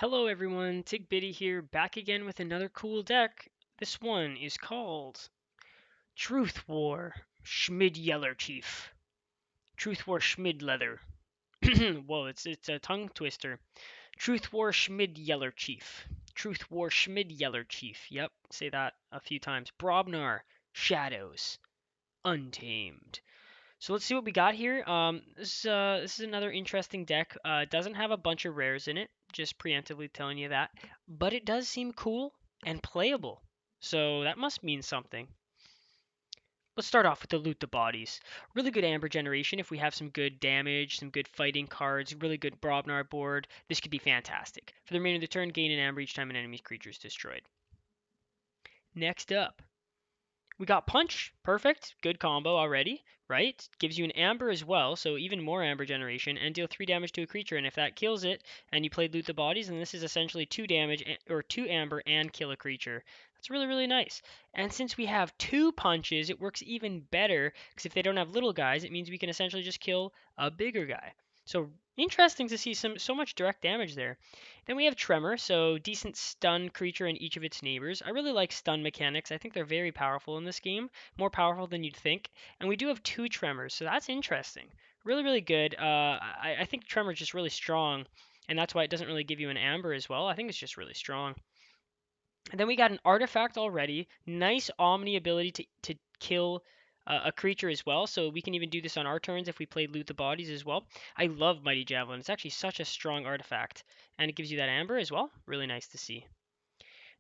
Hello everyone, Tigbitty here, back again with another cool deck. This one is called Truthwar Schmid-Yeller Chief. Truthwar Schmid-Leather. Whoa, it's a tongue twister. Truthwar Schmid-Yeller Chief. Truthwar Schmid-Yeller Chief. Yep, say that a few times. Brobnar Shadows Untamed. So let's see what we got here. This is another interesting deck. It doesn't have a bunch of rares in it, just preemptively telling you that. But it does seem cool and playable. So that must mean something. Let's start off with the Loot the Bodies. Really good Amber generation if we have some good damage, some good fighting cards, really good Brobnar board. This could be fantastic. For the remainder of the turn, gain an Amber each time an enemy's creature is destroyed. Next up, we got Punch. Perfect. Good combo already, right? Gives you an Amber as well, so even more Amber generation, and deal 3 damage to a creature. And if that kills it, and you played Loot the Bodies, then this is essentially 2 damage, or 2 Amber, and kill a creature. That's really, really nice. And since we have 2 punches, it works even better, because if they don't have little guys, it means we can essentially just kill a bigger guy. So interesting to see so much direct damage there. Then we have Tremor, so decent stun creature in each of its neighbors. I really like stun mechanics. I think they're very powerful in this game, more powerful than you'd think. And we do have 2 Tremors, so that's interesting. Really, really good. I think Tremor is just really strong, and that's why it doesn't really give you an Amber as well. I think it's just really strong. And then we got an artifact already. Nice Omni ability to kill a creature as well. So we can even do this on our turns if we play Loot the Bodies as well. I love Mighty Javelin. It's actually such a strong artifact. And it gives you that Amber as well. Really nice to see.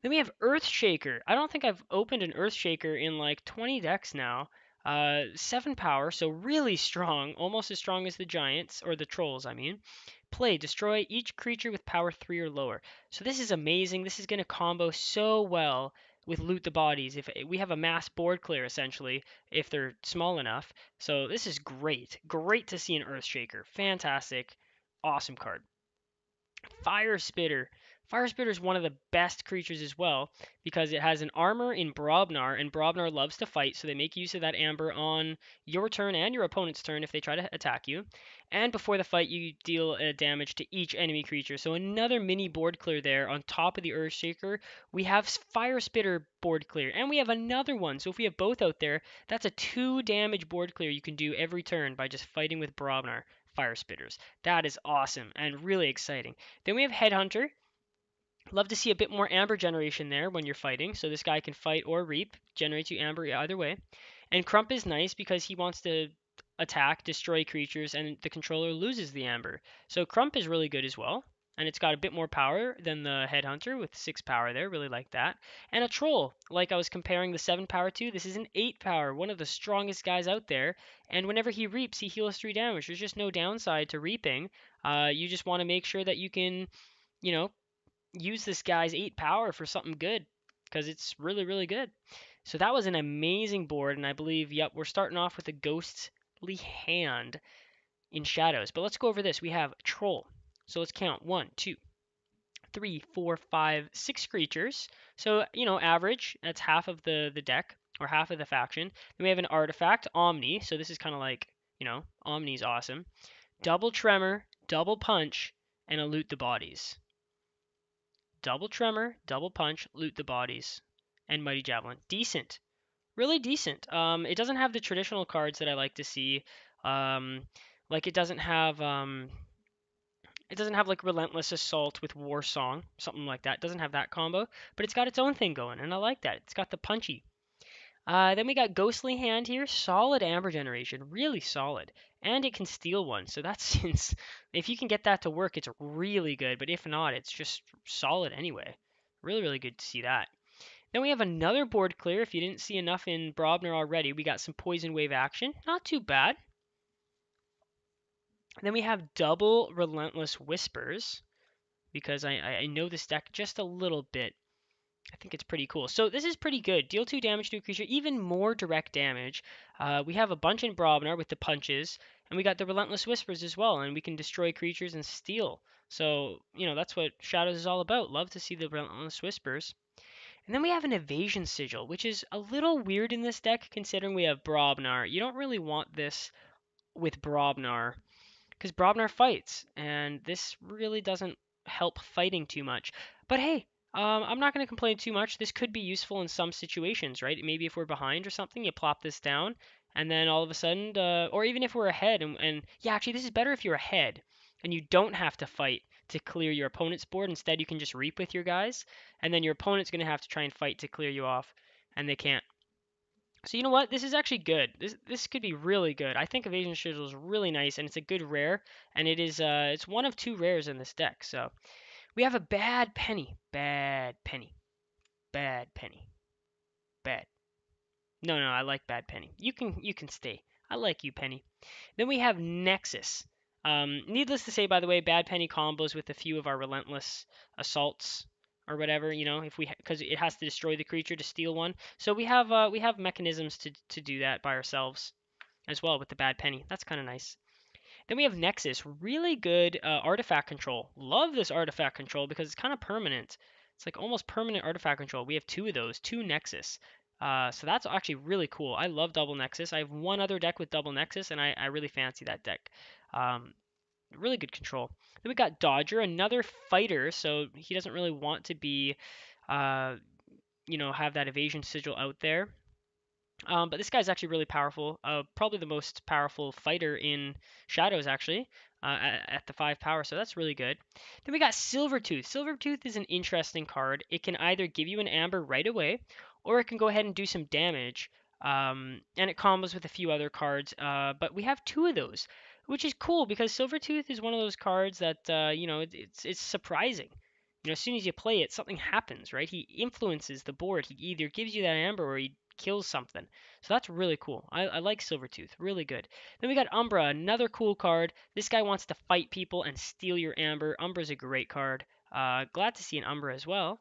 Then we have Earthshaker. I don't think I've opened an Earthshaker in like 20 decks now. 7 power, so really strong, almost as strong as the Giants, or the Trolls, I mean. Play, destroy each creature with power 3 or lower. So this is amazing. This is going to combo so well with Loot the Bodies. If we have a mass board clear, essentially, if they're small enough. So this is great. Great to see an Earthshaker. Fantastic. Awesome card. Fire Spitter. Fire Spitter is one of the best creatures as well because it has an armor in Brobnar, and Brobnar loves to fight, so they make use of that Amber on your turn and your opponent's turn if they try to attack you. And before the fight, you deal damage to each enemy creature. So another mini board clear there on top of the Earthshaker. We have Fire Spitter board clear, and we have another one. So if we have both out there, that's a 2 damage board clear you can do every turn by just fighting with Brobnar. Fire Spitters. That is awesome and really exciting. Then we have Headhunter. Love to see a bit more Amber generation there when you're fighting. So this guy can fight or reap, generates you Amber either way. And Crump is nice because he wants to attack, destroy creatures, and the controller loses the Amber. So Crump is really good as well. And it's got a bit more power than the Headhunter with 6 power there. Really like that. And a Troll, like I was comparing the 7 power to, this is an 8 power, one of the strongest guys out there. And whenever he reaps, he heals 3 damage. There's just no downside to reaping. You just want to make sure that you can, you know, use this guy's 8 power for something good because it's really, really good. So that was an amazing board, and I believe, yep, we're starting off with a ghostly hand in shadows. But let's go over this. We have Troll. So let's count 1, 2, 3, 4, 5, 6 creatures. So, average. That's half of the deck or half of the faction. Then we have an artifact, Omni. So this is kind of like, Omni's awesome. Double Tremor, double Punch, and a Loot the Bodies. Double Tremor, double Punch, Loot the Bodies, and Mighty Javelin. Decent. Really decent. It doesn't have the traditional cards that I like to see. Like it doesn't have like Relentless Assault with War Song, something like that. It doesn't have that combo, but it's got its own thing going, and I like that. It's got the Punchy. Then we got Ghostly Hand here. Solid Amber generation. Really solid. And it can steal one. So that's if you can get that to work, it's really good. But if not, it's just solid anyway. Really, really good to see that. Then we have another board clear. If you didn't see enough in Brobnar already, we got some Poison Wave action. Not too bad. Then we have double Relentless Whispers. Because I know this deck just a little bit. I think it's pretty cool. So this is pretty good. Deal 2 damage to a creature, even more direct damage. We have a bunch in Brobnar with the punches, and we got the Relentless Whispers as well, and we can destroy creatures and steal. So, that's what Shadows is all about. Love to see the Relentless Whispers. And then we have an Evasion Sigil, which is a little weird in this deck considering we have Brobnar. You don't really want this with Brobnar, because Brobnar fights, and this really doesn't help fighting too much. But hey, I'm not going to complain too much. This could be useful in some situations, right? Maybe if we're behind or something, you plop this down, and then all of a sudden, or even if we're ahead, and yeah, actually, this is better if you're ahead and you don't have to fight to clear your opponent's board. Instead, you can just reap with your guys, and then your opponent's going to have to try and fight to clear you off, and they can't. So you know what? This is actually good. This could be really good. I think Evasion Chisel is really nice, and it's a good rare, and it's one of two rares in this deck. So we have a bad penny, bad penny, bad penny, bad. No, no, I like bad penny. You can stay. I like you, Penny. Then we have Nexus. Needless to say, by the way, bad penny combos with a few of our relentless assaults or whatever. You know, if we because it has to destroy the creature to steal one. So we have mechanisms to do that by ourselves as well with the bad penny. That's kind of nice. Then we have Nexus, really good artifact control. Love this artifact control because it's kind of permanent. It's like almost permanent artifact control. We have two of those, two Nexus. So that's actually really cool. I love double Nexus. I have one other deck with double Nexus, and I really fancy that deck. Um, really good control. Then we got Dodger, another fighter, so he doesn't really want to be, uh, have that evasion sigil out there. But this guy's actually really powerful. Probably the most powerful fighter in Shadows, actually, at the 5 power. So that's really good. Then we got Silvertooth. Silvertooth is an interesting card. It can either give you an amber right away, or it can go ahead and do some damage. And it combos with a few other cards. But we have two of those, which is cool because Silvertooth is one of those cards that it's surprising. As soon as you play it, something happens, right? He influences the board. He either gives you that amber or he kills something. So that's really cool. I like Silvertooth. Really good. Then we got Umbra, another cool card. This guy wants to fight people and steal your amber. Umbra's a great card. Glad to see an Umbra as well.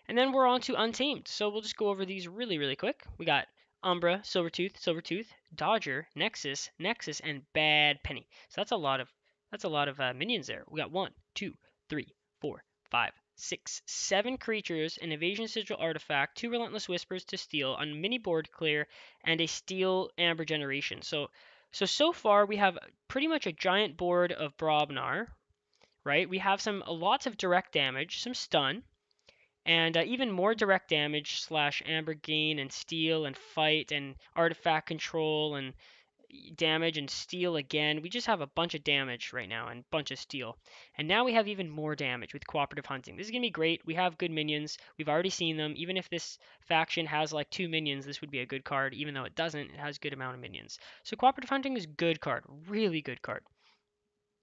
And then we're on to Untamed. So we'll just go over these really, really quick. We got Umbra, Silvertooth, Dodger, Nexus, and Bad Penny. So that's a lot of minions there. We got 1, 2, 3, 4, 5, 6, 7 creatures, an evasion sigil artifact, 2 relentless whispers to steal, a mini board clear, and a steal amber generation. So far we have pretty much a giant board of Brobnar, right? We have some lots of direct damage, some stun, and even more direct damage slash amber gain and steal and fight and artifact control and damage and steal again. We just have a bunch of damage right now and a bunch of steal. And now we have even more damage with cooperative hunting. This is going to be great. We have good minions. We've already seen them. Even if this faction has like 2 minions, this would be a good card. Even though it doesn't, it has good amount of minions. So cooperative hunting is good card. Really good card.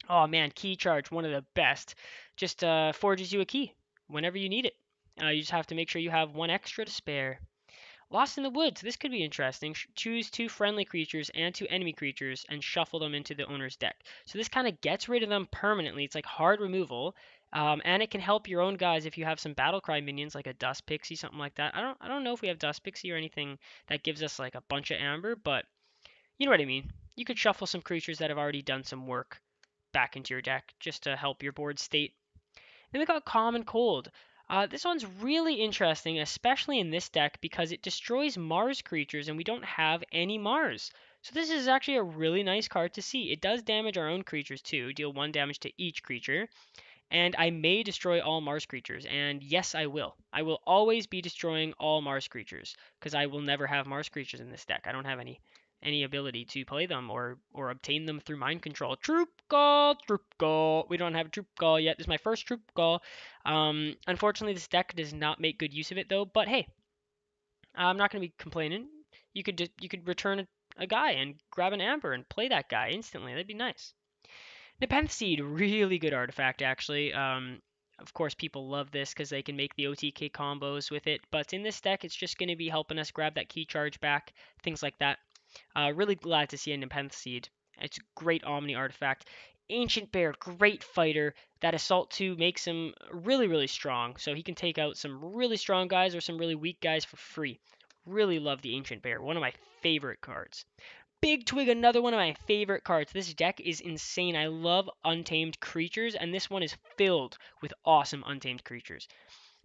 Oh man, key charge, one of the best. Just forges you a key whenever you need it. You just have to make sure you have 1 extra to spare. Lost in the Woods. This could be interesting. Choose 2 friendly creatures and 2 enemy creatures and shuffle them into the owner's deck. So this kind of gets rid of them permanently. It's like hard removal. And it can help your own guys if you have some Battlecry minions like a Dust Pixie, something like that. I don't know if we have Dust Pixie or anything that gives us like a bunch of amber, but you know what I mean. You could shuffle some creatures that have already done some work back into your deck just to help your board state. Then we got Calm and Cold. This one's really interesting, especially in this deck, because it destroys Mars creatures and we don't have any Mars. So this is actually a really nice card to see. It does damage our own creatures too, deal 1 damage to each creature. And I may destroy all Mars creatures, and yes, I will. I will always be destroying all Mars creatures, because I will never have Mars creatures in this deck. I don't have any ability to play them or obtain them through mind control. Troop Call, Troop Call. We don't have a Troop Call yet. This is my first Troop Call. Unfortunately, this deck does not make good use of it though. But hey, I'm not going to be complaining. You could return a guy and grab an Amber and play that guy instantly. That'd be nice. Nepenthe Seed, really good artifact actually. Of course, people love this because they can make the OTK combos with it. But in this deck, it's just going to be helping us grab that key charge back, things like that. Really glad to see a Nepenthe Seed. It's a great Omni artifact. Ancient Bear, great fighter. That Assault 2 makes him really, really strong. So he can take out some really strong guys or some really weak guys for free. Really love the Ancient Bear. One of my favorite cards. Big Twig, another one of my favorite cards. This deck is insane. I love untamed creatures, and this one is filled with awesome untamed creatures.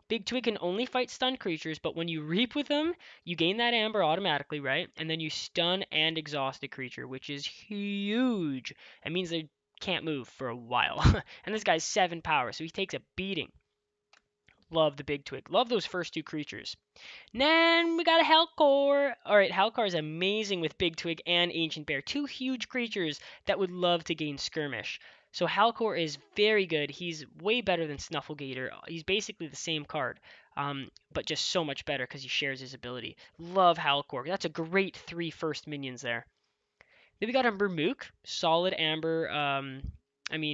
Big Twig can only fight stunned creatures, but when you reap with them, you gain that amber automatically, right? And then you stun and exhaust a creature, which is huge. It means can't move for a while. And this guy's 7 power, so he takes a beating. Love the big twig. Love those first two creatures. Then we got a Hellcore. Alright, Hellcore is amazing with Big Twig and Ancient Bear. Two huge creatures that would love to gain Skirmish. So Hellcore is very good. He's way better than Snufflegator. He's basically the same card, but just so much better because he shares his ability. Love Hellcore. That's a great 3 first minions there. Then we got a Murmook. Solid Amber,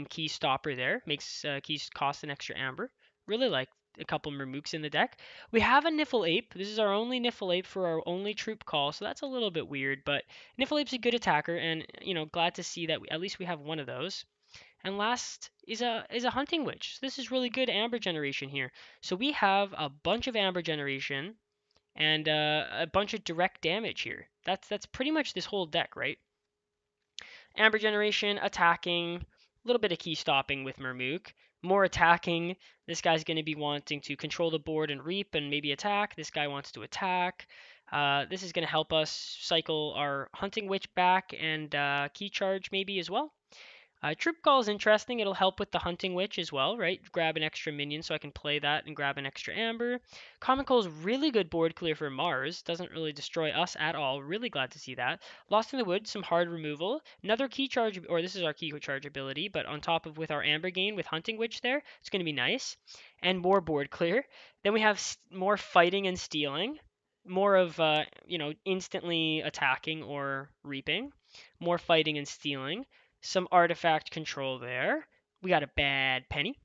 key stopper there. Makes keys cost an extra Amber. Really like a couple Murmooks in the deck. We have a Niffle-Ape. This is our only Niffle-Ape for our only troop call, so that's a little bit weird, but Niffle-Ape's a good attacker, and, glad to see that at least we have one of those. And last is a Hunting Witch. So this is really good Amber generation here. So we have a bunch of Amber generation and a bunch of direct damage here. That's pretty much this whole deck, right? Amber generation, attacking, a little bit of key stopping with Murmook. More attacking. This guy's going to be wanting to control the board and reap and maybe attack. This guy wants to attack. This is going to help us cycle our Hunting Witch back and key charge maybe as well. Troop Call is interesting. It'll help with the Hunting Witch as well, right? Grab an extra minion so I can play that and grab an extra Amber. Common Cold is really good board clear for Mars. Doesn't really destroy us at all. Really glad to see that. Lost in the Woods, some hard removal. Another key charge, or this is our key charge ability, but on top of with our Amber gain with Hunting Witch there, it's going to be nice. And more board clear. Then we have more fighting and stealing. More of, instantly attacking or reaping. More fighting and stealing. Some artifact control there. We got a bad penny.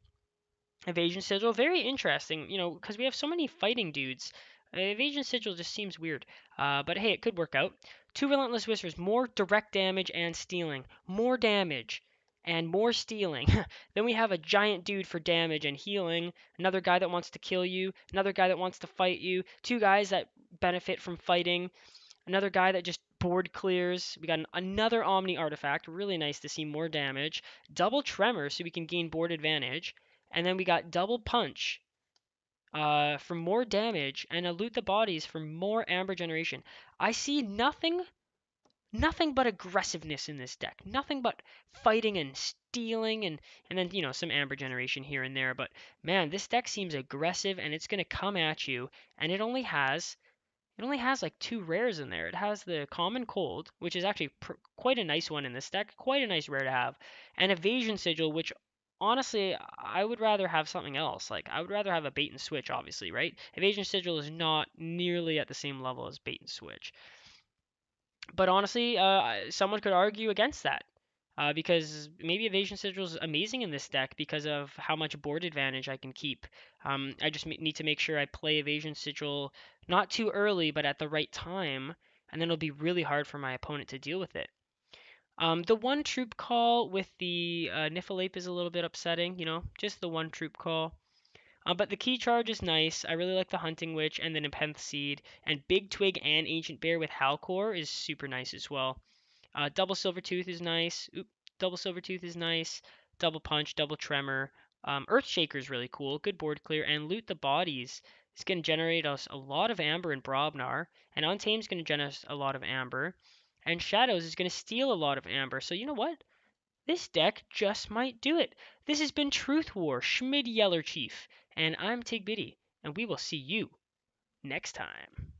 Evasion sigil, very interesting, because we have so many fighting dudes. Evasion sigil just seems weird, but hey, it could work out. Two relentless whispers, more direct damage and stealing, more damage and more stealing. Then we have a giant dude for damage and healing, another guy that wants to kill you, another guy that wants to fight you, two guys that benefit from fighting, another guy that just board clears. We got another Omni artifact. Really nice to see more damage. Double Tremor so we can gain board advantage. And then we got Double Punch for more damage and a Loot the Bodies for more Amber generation. I see nothing but aggressiveness in this deck. Nothing but fighting and stealing and then, some Amber generation here and there. But man, this deck seems aggressive and it's going to come at you. And it only has like 2 rares in there. It has the Common Cold, which is actually quite a nice one in this deck, quite a nice rare to have, and Evasion Sigil, which honestly I would rather have something else. Like I would rather have a Bait and Switch, obviously, right? Evasion Sigil is not nearly at the same level as Bait and Switch. But honestly, someone could argue against that. Because maybe Evasion Sigil is amazing in this deck because of how much board advantage I can keep. I just need to make sure I play Evasion Sigil not too early, but at the right time, and then it'll be really hard for my opponent to deal with it. The one troop call with the Niffle-Ape is a little bit upsetting, just the one troop call. But the key charge is nice. I really like the Hunting Witch and the Nepenthe Seed, and Big Twig and Ancient Bear with Howlcore is super nice as well. Double Silvertooth is nice. Double Silvertooth is nice. Double Punch, Double Tremor. Earthshaker is really cool. Good board clear. And Loot the Bodies is going to generate us a lot of Amber and Brobnar. And Untamed is going to generate us a lot of Amber. And Shadows is going to steal a lot of Amber. So you know what? This deck just might do it. This has been Truthwar, Schmid-Yeller Chief. And I'm Tig Biddy. And we will see you next time.